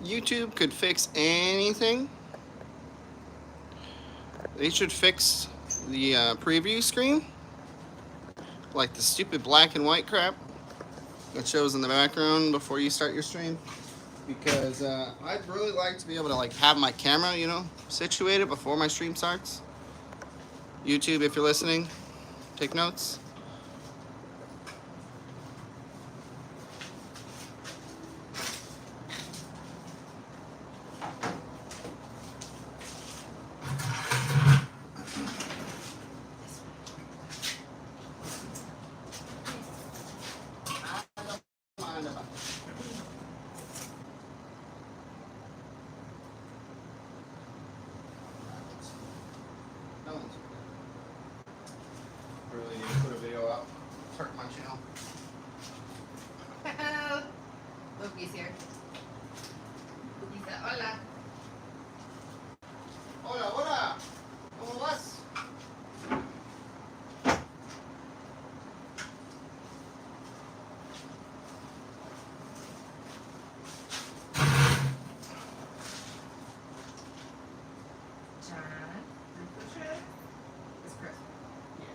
YouTube could fix anything, they should fix the preview screen, like the stupid black and white crap that shows in the background before you start your stream. Because I'd really like to be able to like have my camera, you know, situated before my stream starts. YouTube, if you're listening, take notes. Really need to put a video up. Hurt my channel. Loki's here. He said, hola. Hola, hola. ¿Cómo vas? It's Chris. Yeah.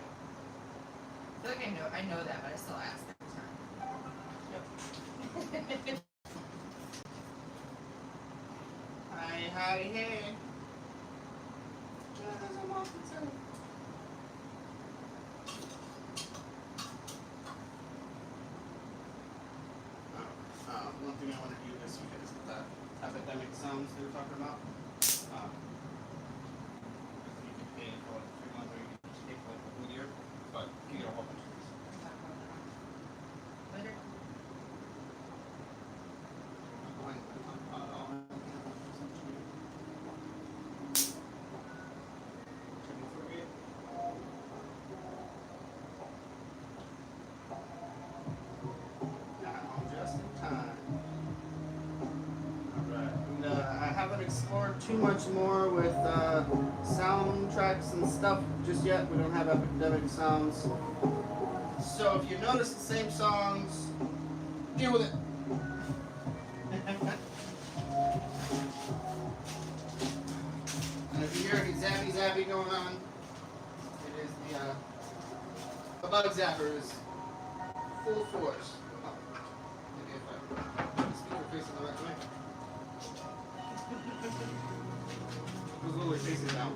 I feel like I know that, but I still ask every time. Yep. Hi, hi, hey. One thing I want to do this week is the epidemic sounds they were talking about. You can pay for like 3 months or you can pay for like a whole year, but you get a whole bunch of these. Later. Explored too much more with soundtracks and stuff just yet. We don't have epidemic sounds. So if you notice the same songs, deal with it. And if you hear any zappy zappy going on, it is the bug zapper is full force. Oh, maybe if I put the speaker facing the right way. It was literally facing down.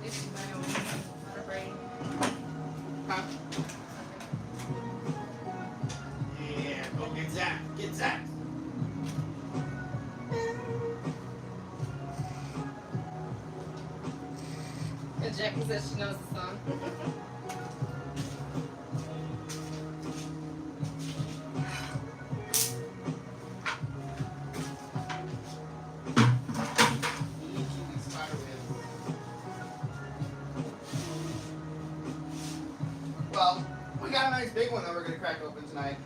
This is my own brain. Huh? Yeah, go get Zach. Get Zach. And Jackie says she knows the song. Well, we got a nice big one that we're going to crack open tonight.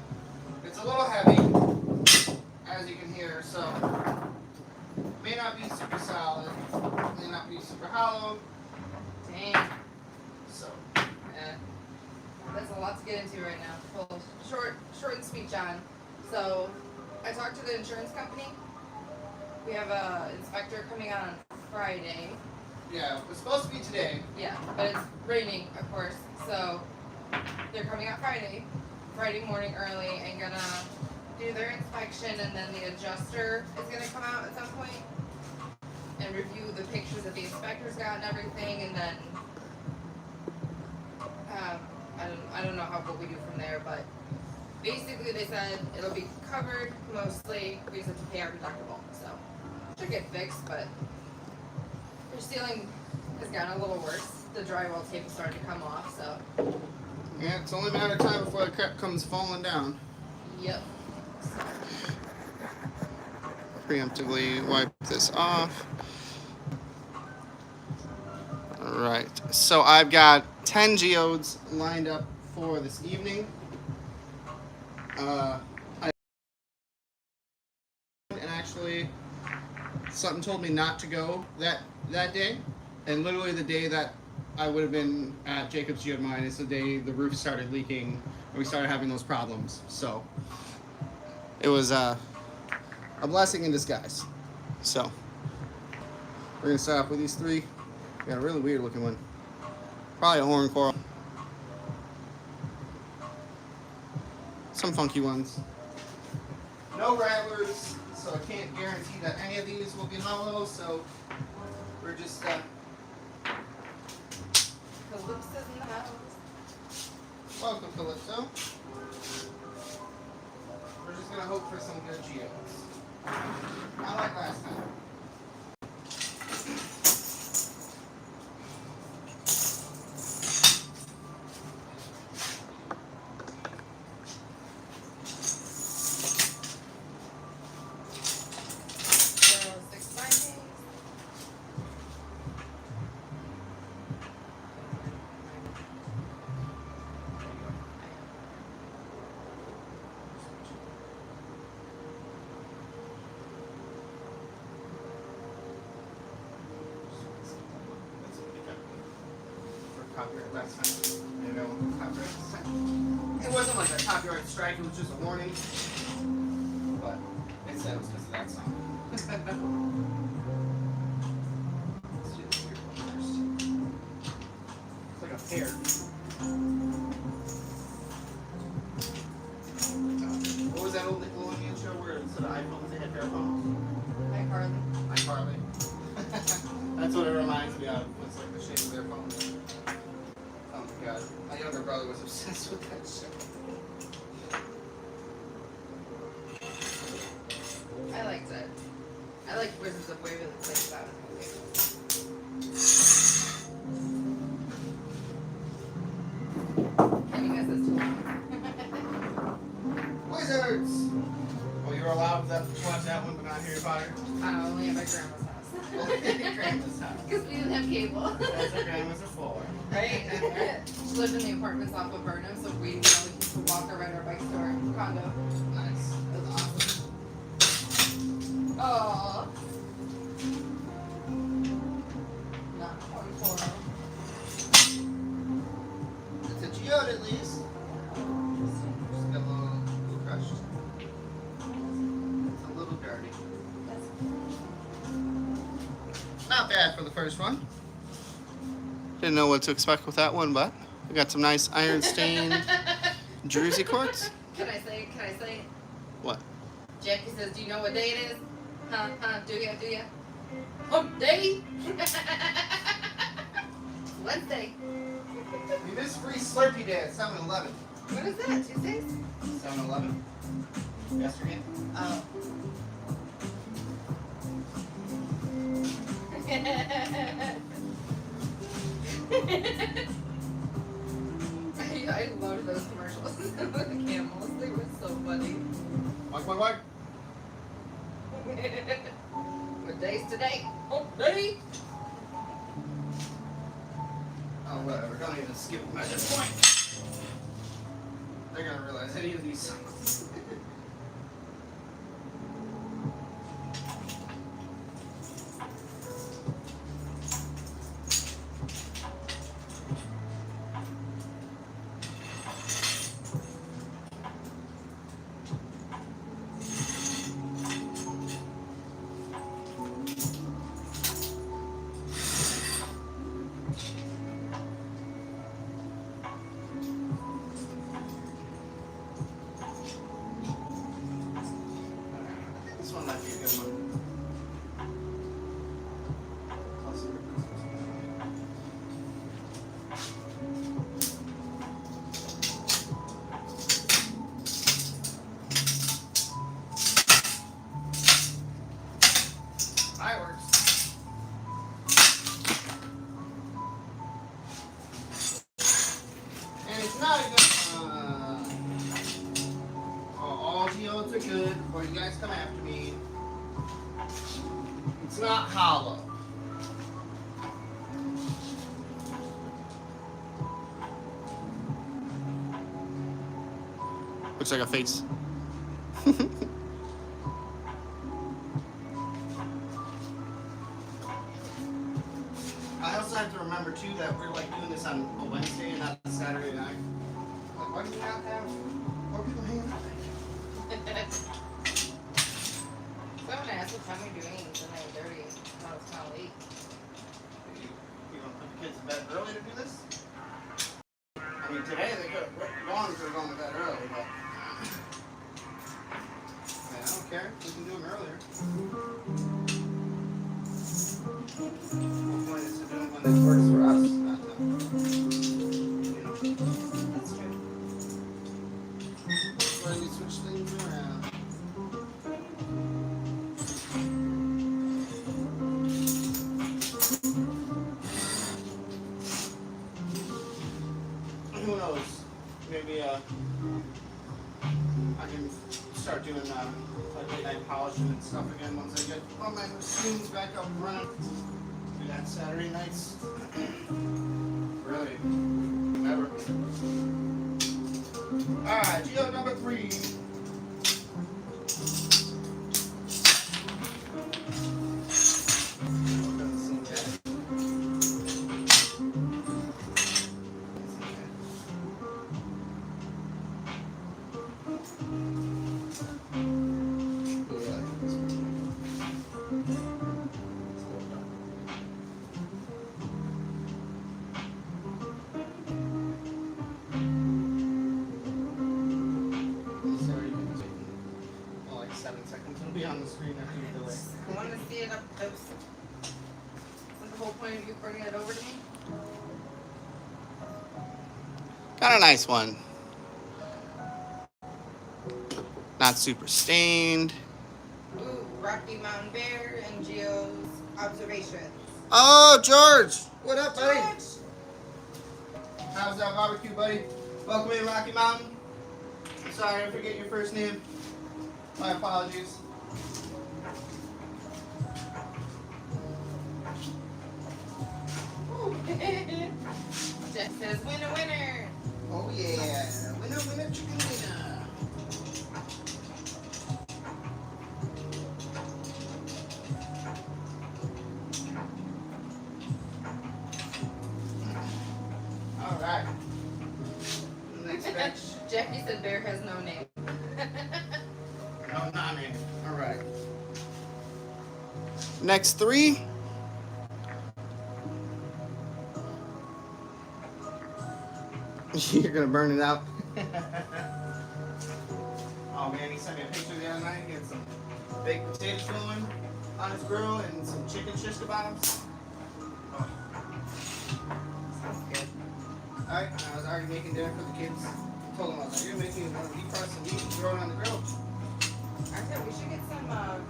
It's a little heavy, as you can hear, so may not be super solid, may not be super hollow. Dang. So, Yeah. That's a lot to get into right now. Well, short and sweet, John. So, I talked to the insurance company. We have a inspector coming out on Friday. yeah, it's supposed to be today. Yeah, but it's raining, of course. So, they're coming out Friday morning early, and gonna do their inspection, and then the adjuster is gonna come out at some point and review the pictures that the inspectors got and everything, and then I don't know what we do from there, but basically they said it'll be covered mostly. We just have to pay our deductible, so should get fixed. But their ceiling has gotten a little worse. The drywall tape is starting to come off, so. Yeah, it's only a matter of time before the crap comes falling down. Yep. Preemptively wipe this off. Alright, so I've got 10 geodes lined up for this evening. And actually, something told me not to go that day. And literally the day that I would have been at Jacob's Geode Mine. It's the day the roof started leaking and we started having those problems. So it was a blessing in disguise. So we're gonna start off with these three. We got a really weird looking one. Probably a horn coral. Some funky ones. No rattlers, so I can't guarantee that any of these will be hollow, so we're just Calypso's in the house. welcome, Calypso. We're just gonna hope for some good geodes. Not like last time. Copyright last time. You know, copyright this time. It wasn't like a copyright strike, it was just a warning. But it said it was because of that song. Let's do the weird one first. It's like a pear. What was that old Nickelodeon show where instead of iPhones they had pear phones? Hi, Carly. Hi, Carly. That's what it reminds me of. It's like the shape of their phones. Oh my god. My younger brother was obsessed with that shit. I liked it. I like Wizards of Waverly Place about it. And you guys, that's too long. Wizards! Well, you were allowed to watch that one, but not Harry Potter? Only at my grandma's house. Only at your grandma's house. Because we didn't have cable. That's what grandmas are for. Right? She lived in the apartments off of Burnham, so we used to walk or ride our bikes to our condo. Nice. It was awesome. Aww. Not 24. It's a geode at least. Just got a little crushed. It's a little dirty. Not bad for the first one. Didn't know what to expect with that one, but we got some nice iron stained druzy quartz. Can I say it? What? Jackie says, do you know what day it is? Huh? Do ya? Hump day? Wednesday. We missed free Slurpee Day at 7-Eleven. What is that? Tuesdays? 7-Eleven. Yesterday. Oh. I loved those commercials with the camels. They were so funny. What? What day's today? Hump day? Oh, whatever. Don't even skip them at this point. They're gonna realize any of these songs. This one might be a good one. Fireworks. And it's not a good all geodes are good before you guys come after me. It's not hollow. Looks like a face. I also have to remember too that we're like doing this on a Wednesday and not a Saturday night. Like, why do we not have more people hanging out? Someone asked what time we're doing until 9:30. Now it's kind of late. You don't put the kids to bed early to do this? I mean, today they could have gone if they were going to bed early, but I don't care. We can do them earlier. The point is to do them when it works for us, not them. You know? That's true. That's why we switch things around. Who knows? Maybe I can start doing like late night polishing and stuff again once I get all my machines back up and running. Do that Saturday nights. Really, never. All right, geode number 3. On the screen after you delay. I want to see it up close. What's the whole point of you bringing it over to me? Got a nice one. Not super stained. Ooh, Rocky Mountain Bear and Geo's observations. Oh, George! What up, buddy? George! How's that barbecue, buddy? Welcome in Rocky Mountain. I'm sorry, I forget your first name. My apologies. Jeff says, winner, winner. Oh yeah, winner, winner, chicken dinner. All right. Next batch. Jackie said bear has no name. No, not name. All right. Next 3. You're gonna burn it out. Oh man, he sent me a picture the other night. He had some baked potatoes going on his grill and some chicken shish kebabs. Oh. Sounds good. Alright, I was already making dinner for the kids. I told them I was like, you're making deep fry some meat and throw it on the grill. I said we should get some like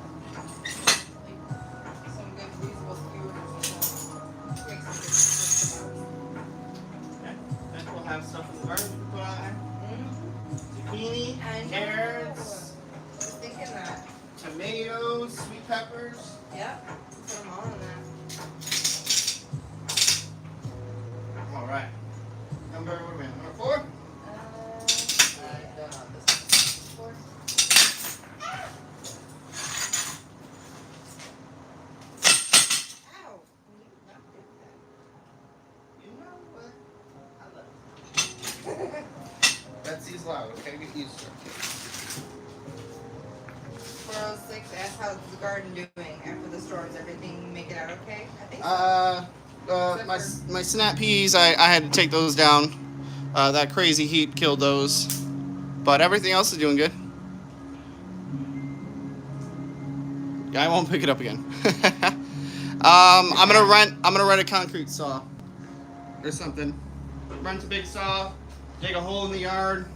some good reusable skewers and make some good chicken kebabs. Okay. Then we'll have stuff in the garden we can put on there. Zucchini, I know. carrots, I was thinking that. tomatoes, sweet peppers. Yep. Put them all in that. Alright. Number, what are we on? Number 4? I don't know this one. 4. Ow. You not do You know what? I love it. Betsy's loud, okay? Get used to it. 406 asked how's the garden doing after the storms. Everything make it out okay? I think so. My snap peas, I had to take those down. That crazy heat killed those. But everything else is doing good. Yeah, I won't pick it up again. I'm gonna rent a concrete saw or something. Rent a big saw, dig a hole in the yard,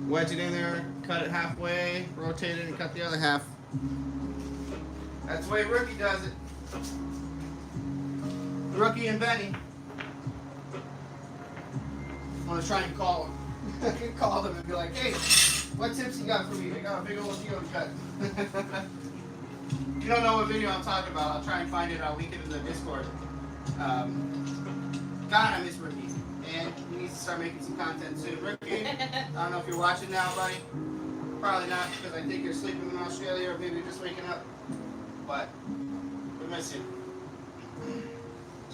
wedge it in there, cut it halfway, rotate it, and cut the other half. That's the way Rookie does it. Rookie and Benny. I'm gonna try and call them. I can call them and be like, hey, what tips you got for me? They got a big old geode cut. If you don't know what video I'm talking about, I'll try and find it. I'll link it in the Discord. God, I miss Rookie. And he needs to start making some content soon. Rookie, I don't know if you're watching now, buddy. Probably not, because I think you're sleeping in Australia or maybe you're just waking up. But we miss you.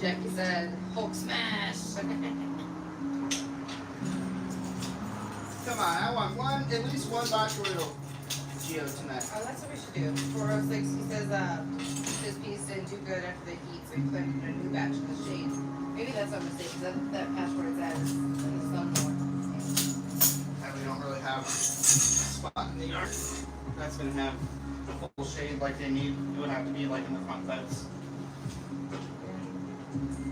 Jackie said, Hulk smash. Come on, I want at least one botryoidal geode tonight. Oh, that's what we should do. 406, he says his piece didn't do good after the heat, so he planted a new batch in the shade. Maybe that's our mistake, because that patch where it's at is in the sun more. And we don't really have a spot in the yard that's going to have full shade like they need. It would have to be like in the front beds.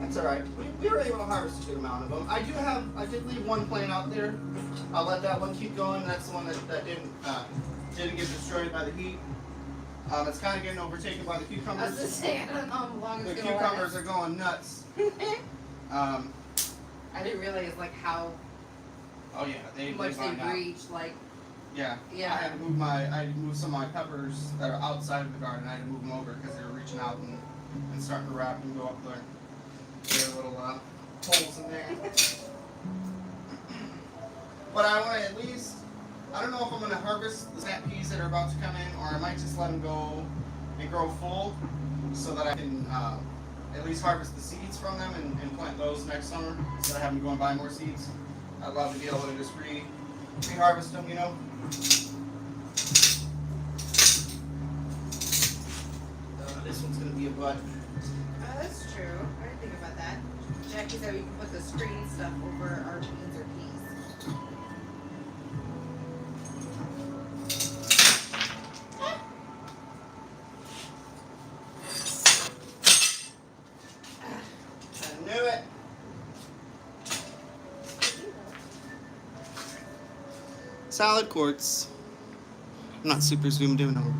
That's alright. We were able to harvest a good amount of them. I did leave one plant out there. I'll let that one keep going. That's the one that didn't get destroyed by the heat. It's kind of getting overtaken by the cucumbers. I was just saying, I don't know how long The it's going to cucumbers last. are going nuts. I didn't realize like how Oh yeah, they much they vine out. breach, like, Yeah. yeah. I had to move some of my peppers that are outside of the garden. I had to move them over because they were reaching out and starting to wrap and go up their little holes in there. But I want to at least, I don't know if I'm going to harvest the snap peas that are about to come in, or I might just let them go and grow full so that I can at least harvest the seeds from them and plant those next summer instead of having to go and buy more seeds. I'd love to be able to just re-harvest them, you know. This one's going to be a butt. Oh, that's true. I didn't think about that. Jackie said we can put the screen stuff over our beans or peas. I knew it. Solid quartz. I'm not super zoomed in over.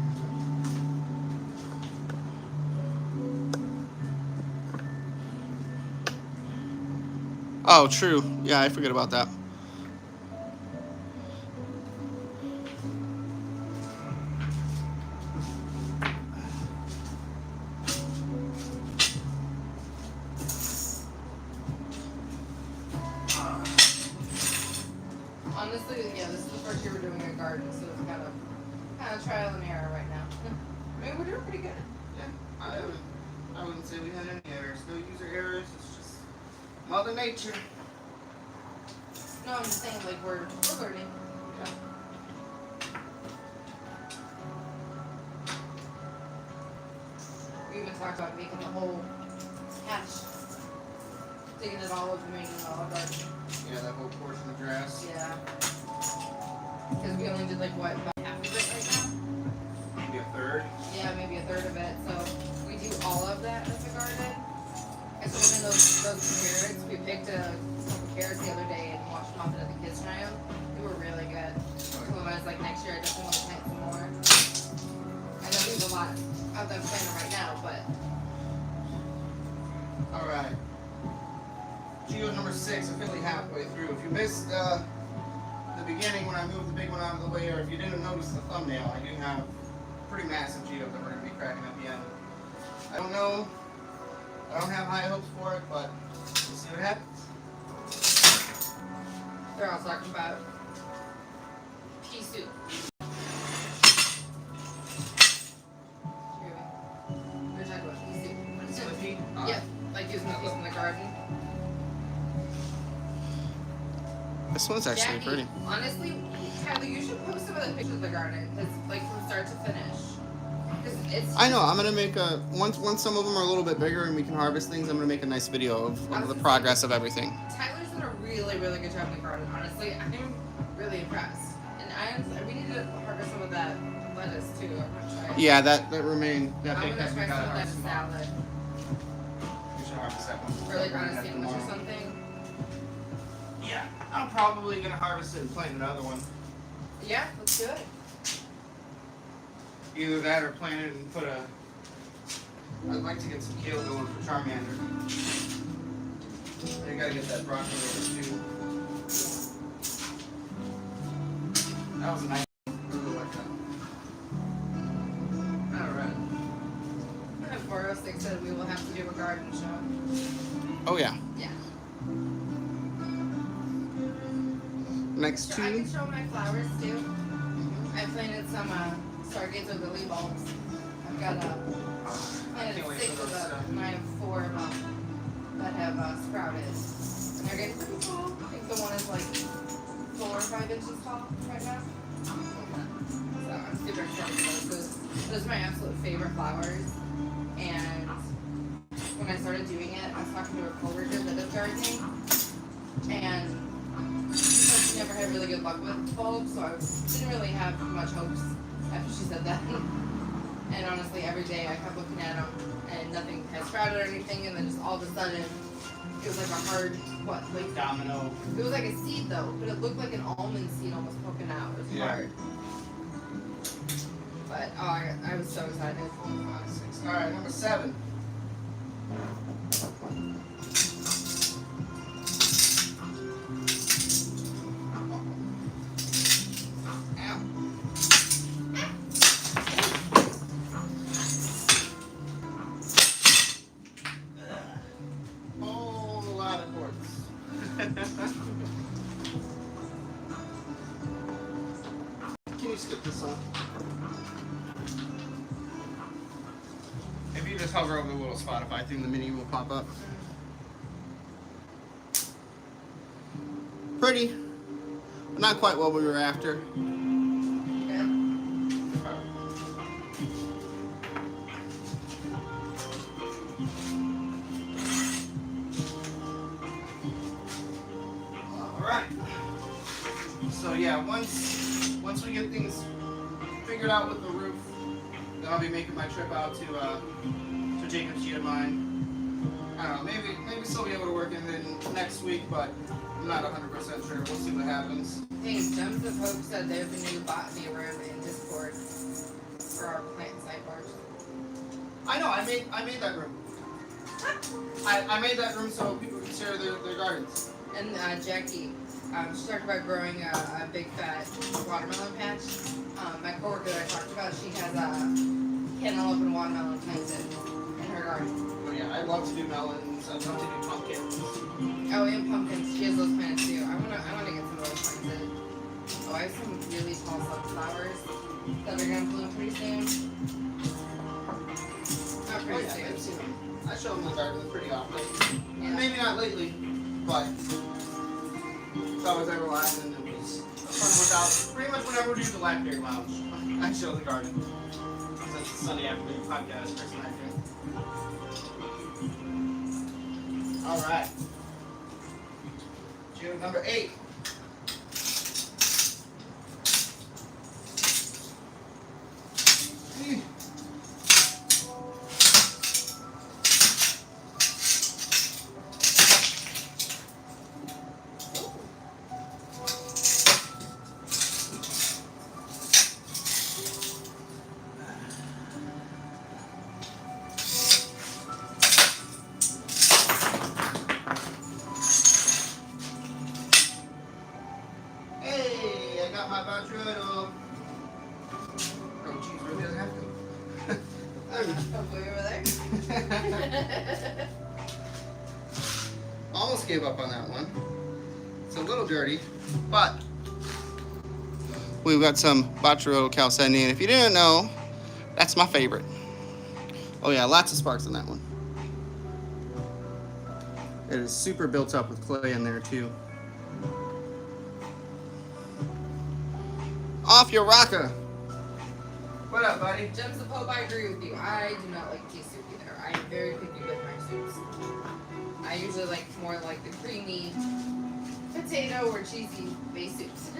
Oh, true. Yeah, I forget about that. Honestly, yeah, this is the first year we're doing a garden, so it's kind of trial and error right now. I mean, we're doing pretty good. Yeah, I wouldn't say we had any errors. No user errors. It's just Mother Nature. No, I'm just saying, like, we're learning. Yeah. We even talked about making the whole patch, digging it all up and making it all a garden. Yeah, that whole portion of grass. Yeah. Because we only did, like, what, about half of it right now? Maybe a third. Yeah, maybe a third of it. So we do all of that as a garden. And so even those carrots, we picked a couple carrots the other day and washed them off and let the kids try them. They were really good. So I was like, next year I definitely want to plant some more. I know there's a lot of them planted right now, but Alright. Geode number 6, officially halfway through. If you missed the beginning when I moved the big one out of the way, or if you didn't notice the thumbnail, I do have a pretty massive geode that we're going to be cracking at the end. I don't know. I don't have high hopes for it, but we'll see what happens. they're all talking about pea soup. We're talking about pea soup. What is it? Slippy? Yeah, like using those in the garden. This one's actually Jackie, pretty. honestly, Tyler, you should post some of the pictures of the garden, cause, like from start to finish. Cause it's. I know, I'm going to make a, once some of them are a little bit bigger and we can harvest things, I'm going to make a nice video of the progress of everything. Tyler's done a really, really good job in the garden. Honestly, I'm really impressed. And we need to harvest some of that lettuce too. I'm gonna try. Yeah, that remained, that I'm big gonna has try been some of that harvested. salad, We should harvest that one. or like on a sandwich or something. Yeah, I'm probably going to harvest it and plant another one. Yeah, let's do it. Either that or plant it and put a. I'd like to get some kale going for Charmander. I gotta get that broccoli over too. That was a nice. I really like that. Alright. And 406 said we will have to do a garden show. Oh yeah. Yeah. Next So I two. can show my flowers too. I planted some Stargates or lily bulbs. I've got planted can't wait 6 for of those them, and I have 4 of them. that have sprouted. And they're getting pretty tall. I think the one is like 4 or 5 inches tall right now. So I'm super excited for those. Those are my absolute favorite flowers. And when I started doing it, I was talking to a coworker that does gardening. And she said she never had really good luck with bulbs, so I didn't really have much hopes after she said that. And honestly, every day I kept looking at them, and nothing had sprouted or anything, and then just all of a sudden, it was like a hard, what, like domino. It was like a seed though, but it looked like an almond seed almost poking out. It was hard. But I was so excited. 5, 6. All right, number 7. Can you skip this one? If you just hover over the little Spotify thing, the menu will pop up. Pretty, but not quite what we were after. So yeah, once we get things figured out with the roof, then I'll be making my trip out to Jacob's Geode Mine. I don't know, maybe still be able to work in it next week, but I'm not 100% sure. We'll see what happens. Hey, Gems of Hope said there's a new botany room in Discord for our plant sidebars. I know, I made that room. I made that room so people can share their gardens. And Jackie, she talked about growing a big fat watermelon patch. My coworker that I talked about, she has a cantaloupe and watermelon plants in her garden. Oh yeah, I love to do melons. I love to do pumpkins. Oh, and pumpkins. She has those plants too. I wanna get some of those plants in. Oh, I have some really tall sunflowers that are gonna bloom pretty soon. Not Oh pretty yeah, I've soon. seen them. I show them the garden pretty often. Yeah. Maybe not lately, but it's always ever last, and it was fun without. Pretty much whenever we do the Blackberry Lounge, I show the garden. Since it's Sunday afternoon podcast, first night here. All right. Geode number 8. Hey, I got my Batrudel. Oh, geez, really doesn't have to. Hopefully over there. Almost gave up on that one. It's a little dirty, but we've got some Batrudel Chalcedony, and if you didn't know, that's my favorite. Oh yeah, lots of sparks in that one. It is super built up with clay in there too. Off your rocker. What up, buddy? Gems of Hope, I agree with you. I do not like pea soup either. I am very picky with my soups. I usually like more like the creamy potato or cheesy base soups.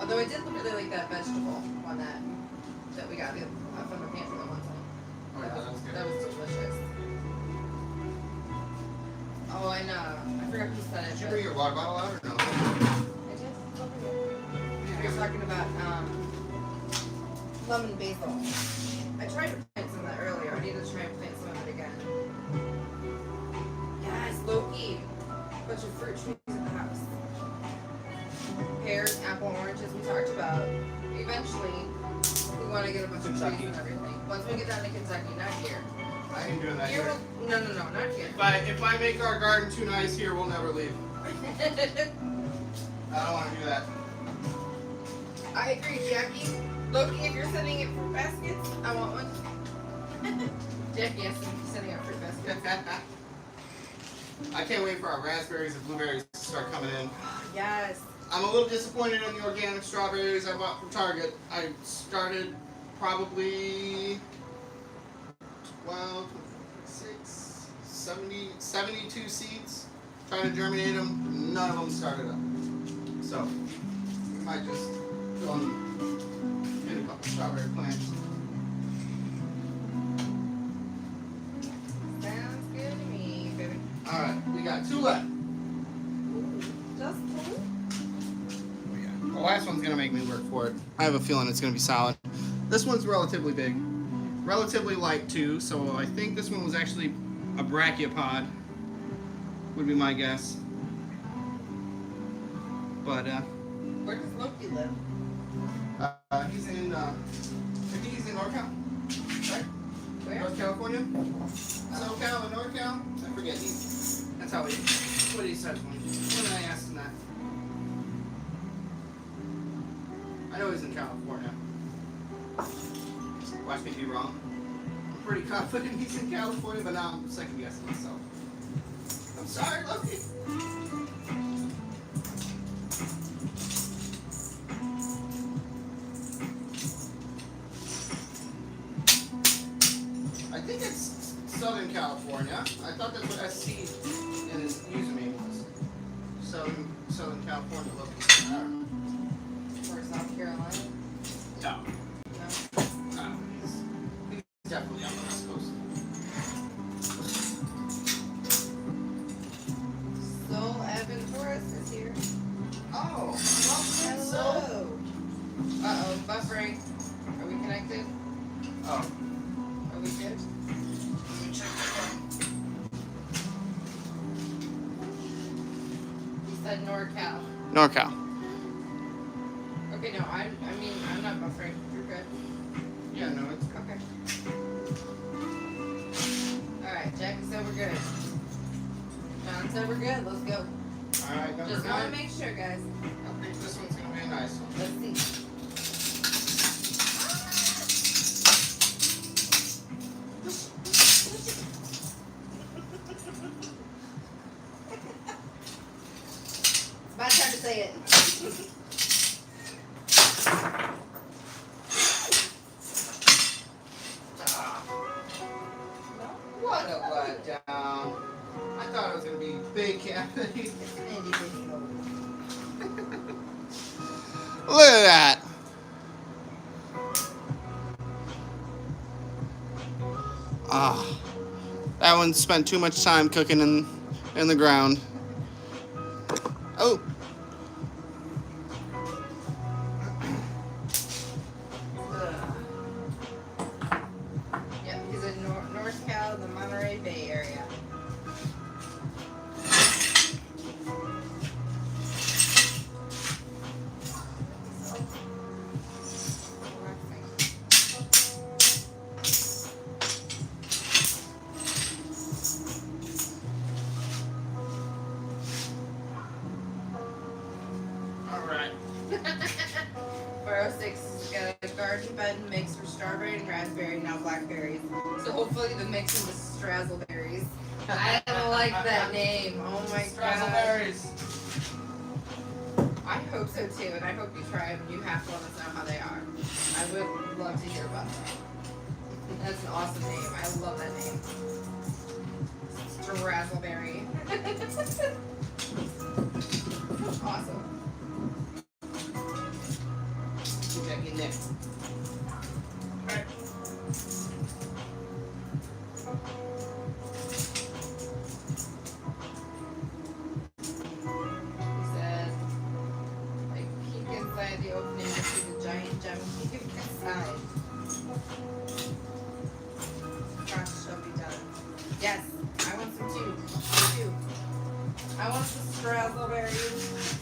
Although I did really like that vegetable one that we got from the pantry the one time. Oh, yeah, that was good. That was delicious. Oh, and I forgot who said it. Did you but- bring your water bottle out or no? I did. Over here. We were talking about lemon basil. I tried to plant some of that earlier. I need to try and plant some of it again. Yes, Loki. Bunch of fruit trees in the house. Pears, apple, oranges. We talked about. Eventually, we want to get a bunch of Kentucky. trees and everything. Once we get down to Kentucky, not here. I ain't doing that Here, here. no, not here. If I make our garden too nice here, we'll never leave. I don't want to do that. I agree, Jackie. Loki, if you're sending it for baskets, I want one. Jackie has to be sending out fruit baskets. I can't wait for our raspberries and blueberries to start coming in. Yes. I'm a little disappointed in the organic strawberries I bought from Target. I started probably 12, 6, 70, 72 seeds trying to germinate them. None of them started up. So, we might just go and get a couple strawberry plants. Sounds good to me, baby. Alright, we got 2 left. Just cool. The last one's gonna make me work for it. I have a feeling it's gonna be solid. This one's relatively big, relatively light too. So I think this one was actually a brachiopod. Would be my guess. But Where does Loki live? he's in. I think he's in NorCal, right? Where? North California, SoCal and NorCal. I forget. That's how he. What he says when I asked him that. I know he's in California. Watch me be wrong. I'm pretty confident he's in California, but now I'm second guessing myself. I'm sorry, Loki. I think it's Southern California. I thought that's what SC in his username was. Southern California, Loki. Or South Carolina? No. No. No. He's definitely on the West Coast. Soul Evan Torres is here. Oh, welcome, Hello. Uh-oh, buffering. Are we connected? Oh, Are we good? let me check that You said NorCal. NorCal. Okay, no, I'm not buffering. You're good. Yeah, no, it's Okay. Alright, Jackie said we're good. John said we're good. Let's go. alright. Number Just want 9. to make sure, guys. I think this one's gonna be a nice one. Let's see. It's my turn to say it. What a letdown. I thought it was gonna be big cavity. It's an itty bitty hole. Look at that. Ah, that one spent too much time cooking in the ground. Oh. Yep, he's in North Cal, the Monterey Bay area. Alright. 406 has got a garden bed mix for strawberry and raspberry, now blackberries. So hopefully the mix is strazzleberries. I don't like that name. Oh my god. Strazzleberries. I hope so too, and I hope you try them. You have to let us know how they are. I would love to hear about them. That's an awesome name. I love that name. Strazzleberry. Awesome. Check in there. Alright. He said, like, peek inside the opening to see the giant gem cube inside. Crush shall be done. Yes, I want some too. Me too. I want some strazzleberries.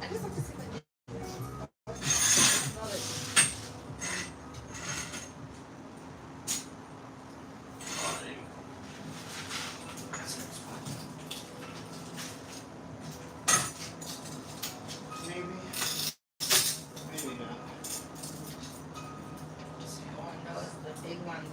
I just like to see the love it. Maybe. Maybe not. Oh no, it's the big one.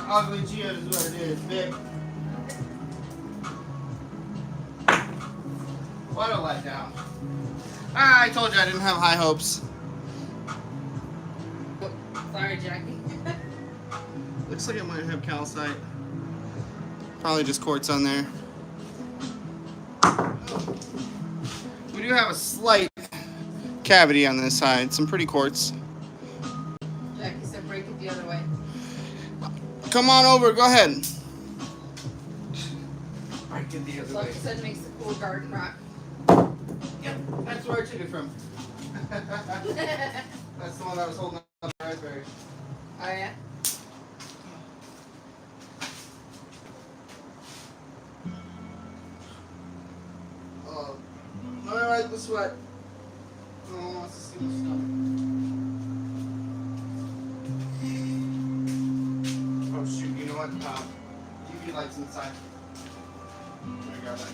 Ugly geode is what it is, big. What a letdown. Ah, I told you I didn't have high hopes. Sorry, Jackie. Looks like it might have calcite. Probably just quartz on there. We do have a slight cavity on this side. Some pretty quartz. Jackie said break it the other way. Come on over. Go ahead. Break it the other Like way. you said, makes a cool garden rock. Yep, that's where I took it from. That's the one that was holding up the raspberry. Oh yeah? Alright, the sweat. No one wants to see my stomach. Oh shoot, you know what? UV lights inside. I got that.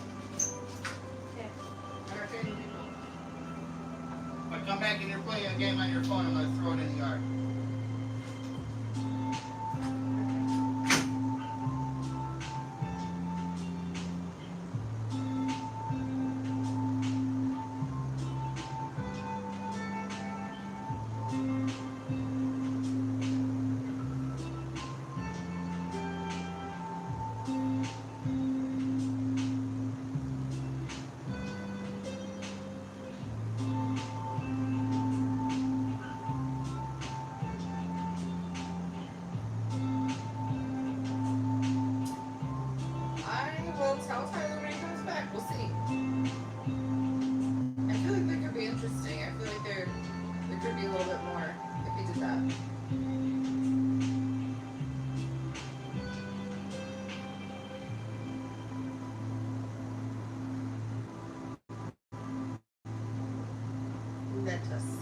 If I come back and you're playing a game on your phone, I'm going to throw it in the yard. We'll tell Tyler when he comes back. We'll see. I feel like that could be interesting. I feel like there could be a little bit more if he did that. Let us see.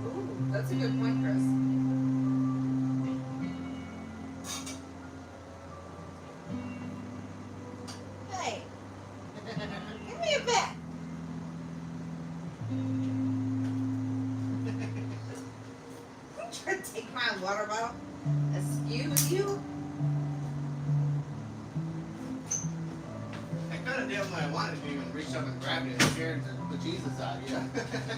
Ooh, that's a good point, Chris. Hey, give me a bit. I'm trying to take my water bottle. Excuse you? I could have did what I wanted to do and reached up and grabbed it and scared the Jesus out of you.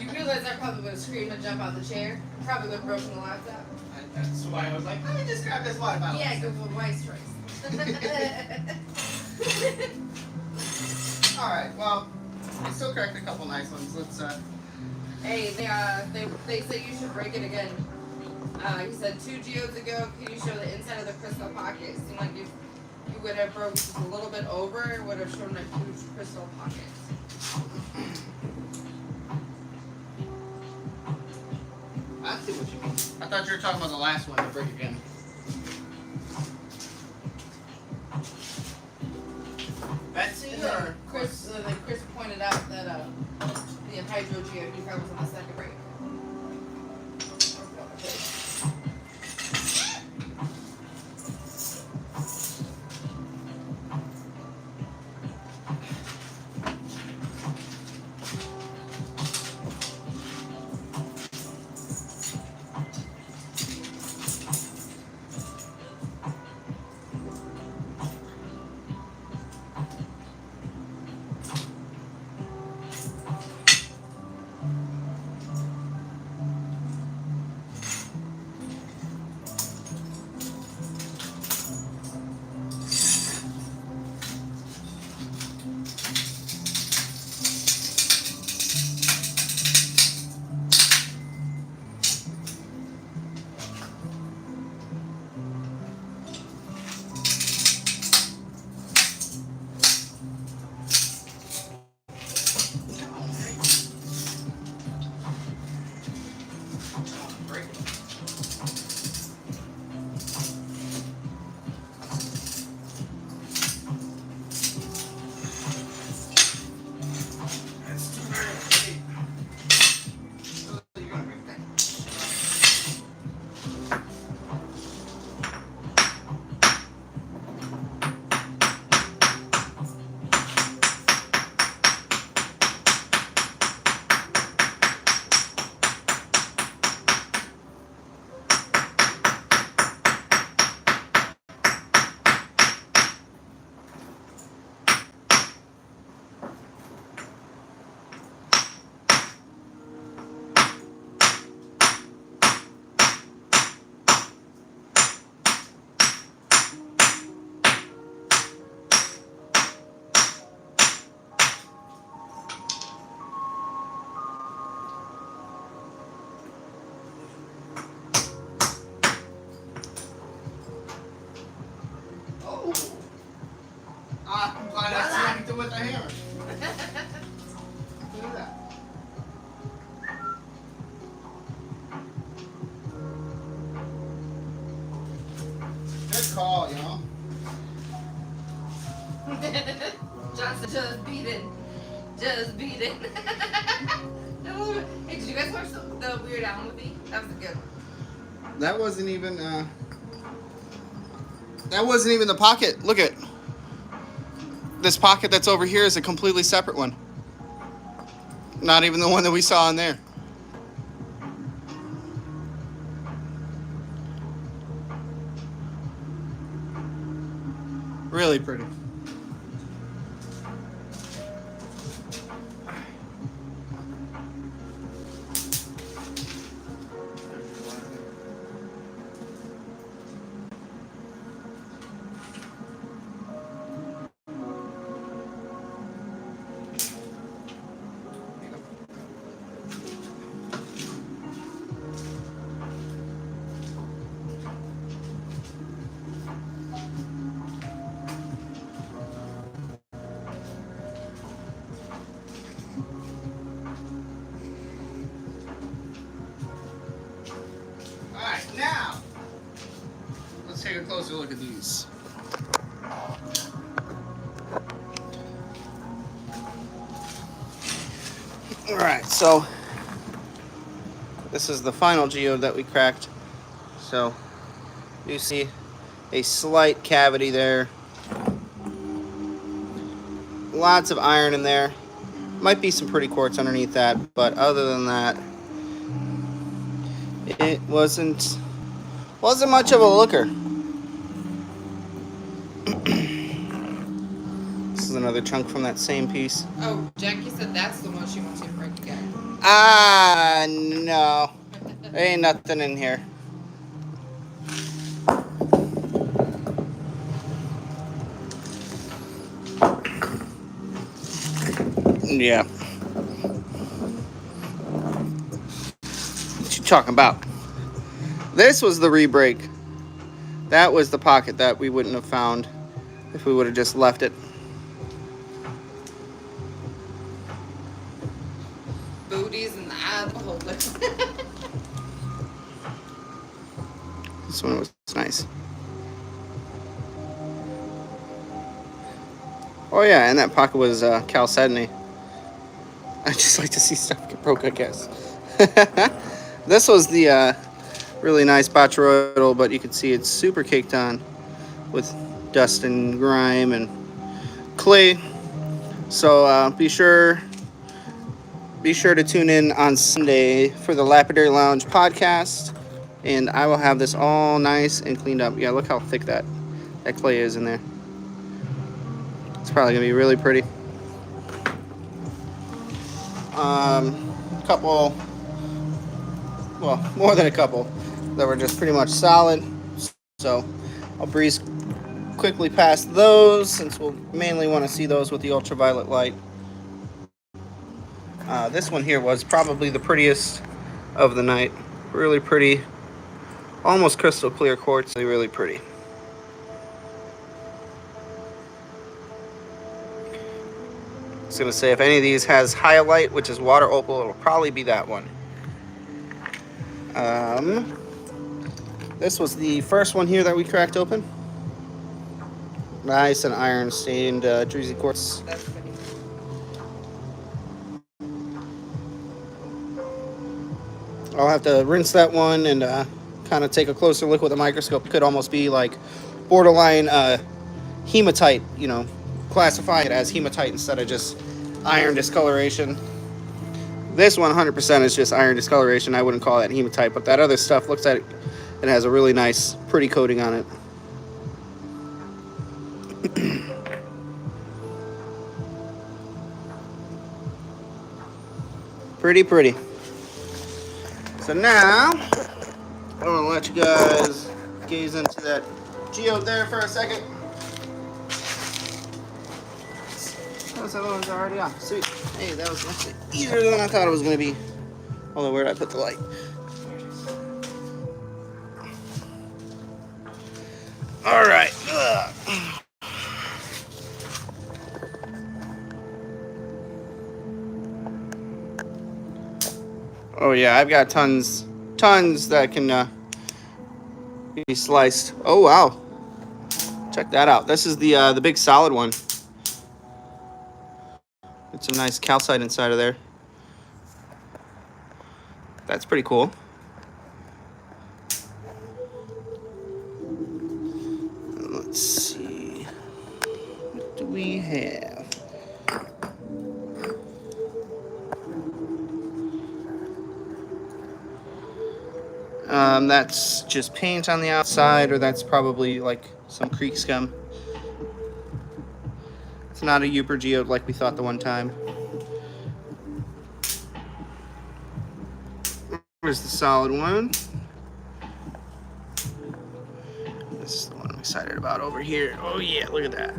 You realize I probably would have screamed and jumped out of the chair. Probably would have broken the laptop. That's why I was like, let me just grab this water bottle. Yeah, good for wise choice. Alright, well, I still cracked a couple nice ones. Let's, Hey, they say you should break it again. He said 2 geodes ago, can you show the inside of the crystal pocket? It seemed like if you would have broke just a little bit over, it would have shown a huge crystal pocket. I see what you mean. I thought you were talking about the last one to break again. Betsy or Chris pointed out that the hydro geode he found was on the second break. it with a hammer. Look at that. Good call, y'all. Johnson, just beat it. Just beat it. Hey, did you guys watch the Weird Al movie? That was a good one. That wasn't even the pocket. Look at this pocket that's over here is a completely separate one. Not even the one that we saw in there. Really pretty. Alright, now let's take a closer look at these. Alright, so this is the final geode that we cracked. So you see a slight cavity there. Lots of iron in there. Might be some pretty quartz underneath that, but other than that, it wasn't much of a looker. This is another chunk from that same piece. Oh, Jackie said that's the one she wants you to break again. No. There ain't nothing in here. Yeah. What you talking about? This was the re-break. That was the pocket that we wouldn't have found if we would have just left it. Booties and the alcohol. This one was nice. Oh yeah, and that pocket was chalcedony. I just like to see stuff get broke, I guess. This was the really nice botryoidal, but you can see it's super caked on with dust and grime and clay. So be sure to tune in on Sunday for the Lapidary Lounge podcast, and I will have this all nice and cleaned up. Yeah, look how thick that clay is in there. It's probably gonna be really pretty. Couple, well, more than a couple that were just pretty much solid. So I'll breeze quickly past those since we'll mainly want to see those with the ultraviolet light. This one here was probably the prettiest of the night. Really pretty, almost crystal clear quartz. Really pretty. I was going to say, if any of these has hyalite, which is water opal, it'll probably be that one. This was the first one here that we cracked open. Nice and iron stained druzy quartz. That's pretty. I'll have to rinse that one and kind of take a closer look with a microscope. It could almost be like borderline hematite, you know, classify it as hematite instead of just iron discoloration. This one 100% is just iron discoloration. I wouldn't call that hematite, but that other stuff looks like it has a really nice, pretty coating on it. Pretty. So now, I'm going to let you guys gaze into that geode there for a second. Those other ones are already off. Sweet. Hey, that was actually easier than I thought it was going to be. Although, where did I put the light? All right. Oh yeah, I've got tons that can be sliced. Oh wow, check that out. This is the big solid one. It's some nice calcite inside of there. That's pretty cool. Let's see, what do we have? That's just paint on the outside, or that's probably like some creek scum. It's not a Uper geode like we thought the one time. Here's the solid one. This is the one I'm excited about over here. Oh yeah, look at that.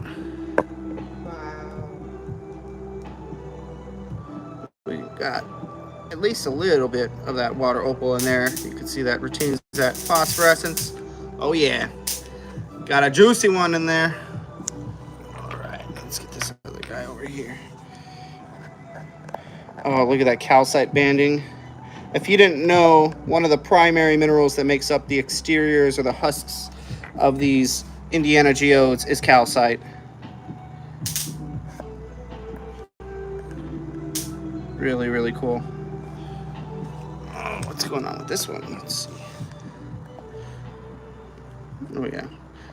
Wow. We've got at least a little bit of that water opal in there. You can see that retains that phosphorescence. Oh yeah, got a juicy one in there. All right, let's get this other guy over here. Oh, look at that calcite banding. If you didn't know, one of the primary minerals that makes up the exteriors or the husks of these Indiana geodes is calcite. Really, really cool. Oh, what's going on with this one? Let's see. Oh yeah,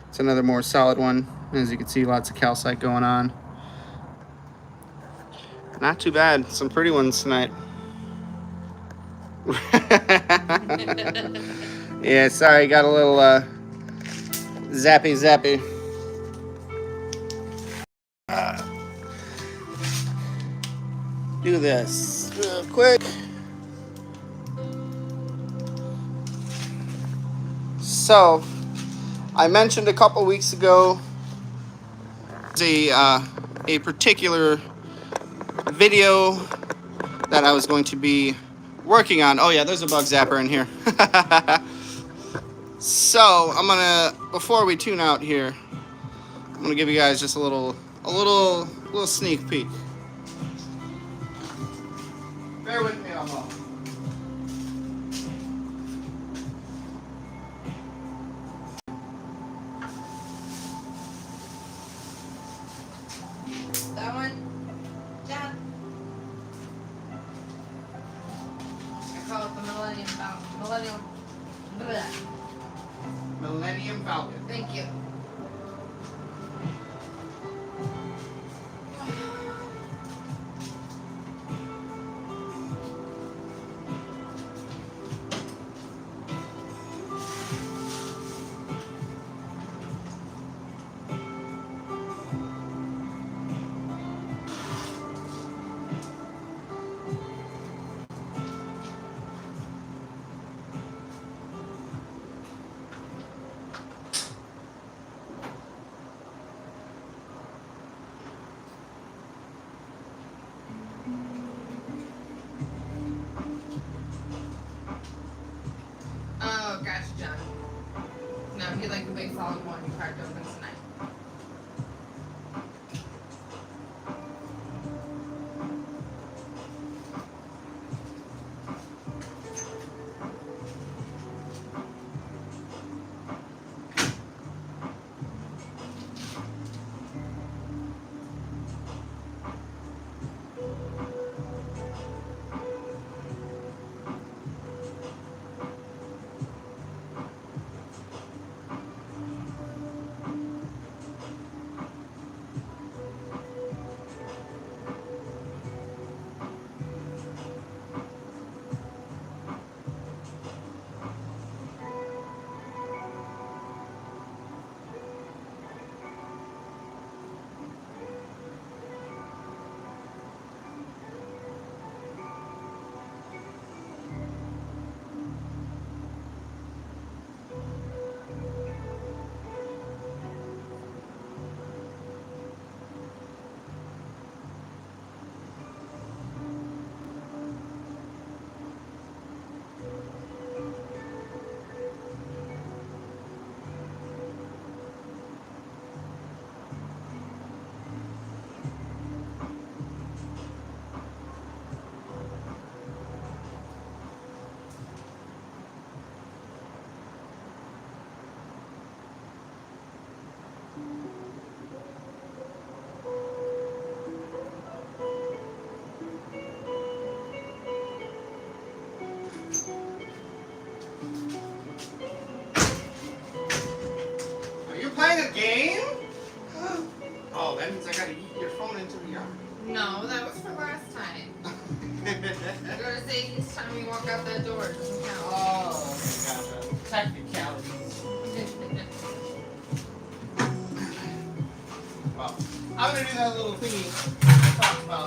it's another more solid one. As you can see, lots of calcite going on. Not too bad. Some pretty ones tonight. Yeah, sorry, got a little zappy. Do this real quick. So, I mentioned a couple weeks ago a particular video that I was going to be working on. Oh yeah, there's a bug zapper in here. So I'm gonna, before we tune out here, I'm gonna give you guys just a little sneak peek. Bear with me, Elmo. That one? Dad. I call it the Millennium Falcon. Millennium Falcon. Thank you.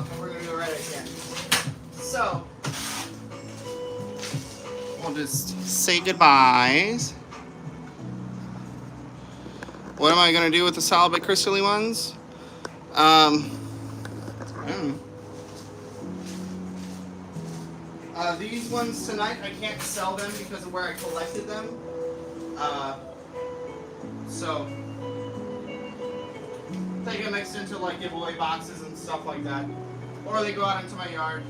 but we're gonna do it right at the end. So we'll just say goodbyes. What am I gonna do with the solid but crystally ones? I don't know. These ones tonight, I can't sell them because of where I collected them. So they get mixed into like giveaway boxes and stuff like that, or they go out into my yard,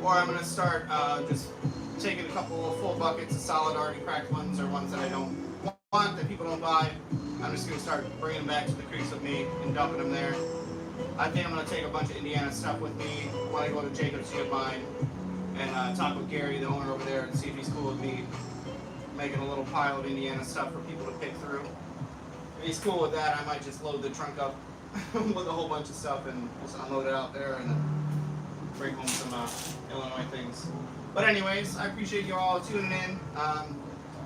or I'm gonna start just taking a couple of full buckets of solid already cracked ones, or ones that I don't want, that people don't buy. I'm just gonna start bringing them back to the creeks with me and dumping them there. I think I'm gonna take a bunch of Indiana stuff with me when I go to Jacob's Geode Mine and talk with Gary, the owner over there, and see if he's cool with me making a little pile of Indiana stuff for people to pick through. If he's cool with that, I might just load the trunk up with a whole bunch of stuff and just unload it out there and then bring home some Illinois things. But anyways, I appreciate you all tuning in.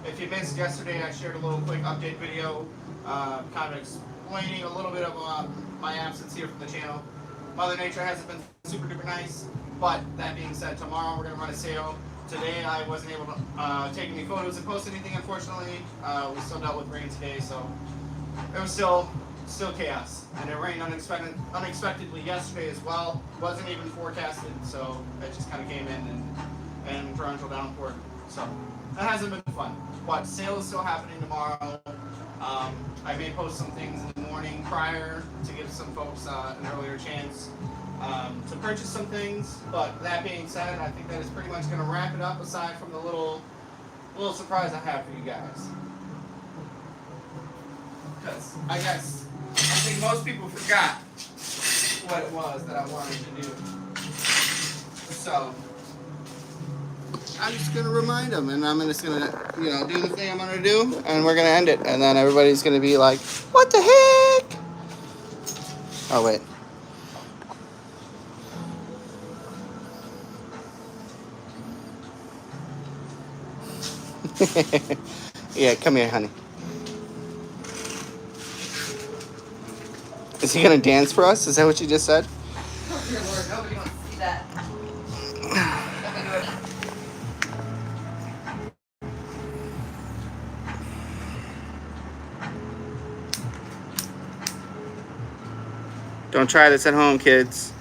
If you missed yesterday, I shared a little quick update video, kind of explaining a little bit of my absence here from the channel. Mother Nature hasn't been super duper nice, but that being said, tomorrow we're going to run a sale. Today I wasn't able to take any photos and post anything, unfortunately. We still dealt with rain today, so it was still chaos. And it rained unexpectedly yesterday as well. Wasn't even forecasted, so it just kind of came in and torrential downpour. So that hasn't been fun. But sale is still happening tomorrow. I may post some things in the morning prior to give some folks an earlier chance to purchase some things. But that being said, I think that is pretty much going to wrap it up, aside from the little surprise I have for you guys. Because I think most people forgot what it was that I wanted to do. So I'm just going to remind them, and I'm just going to, do the thing I'm going to do, and we're going to end it. And then everybody's going to be like, what the heck? Oh, wait. Yeah, come here, honey. Is he going to dance for us? Is that what you just said? Oh, dear Lord, nobody wants to see that. Don't try this at home, kids.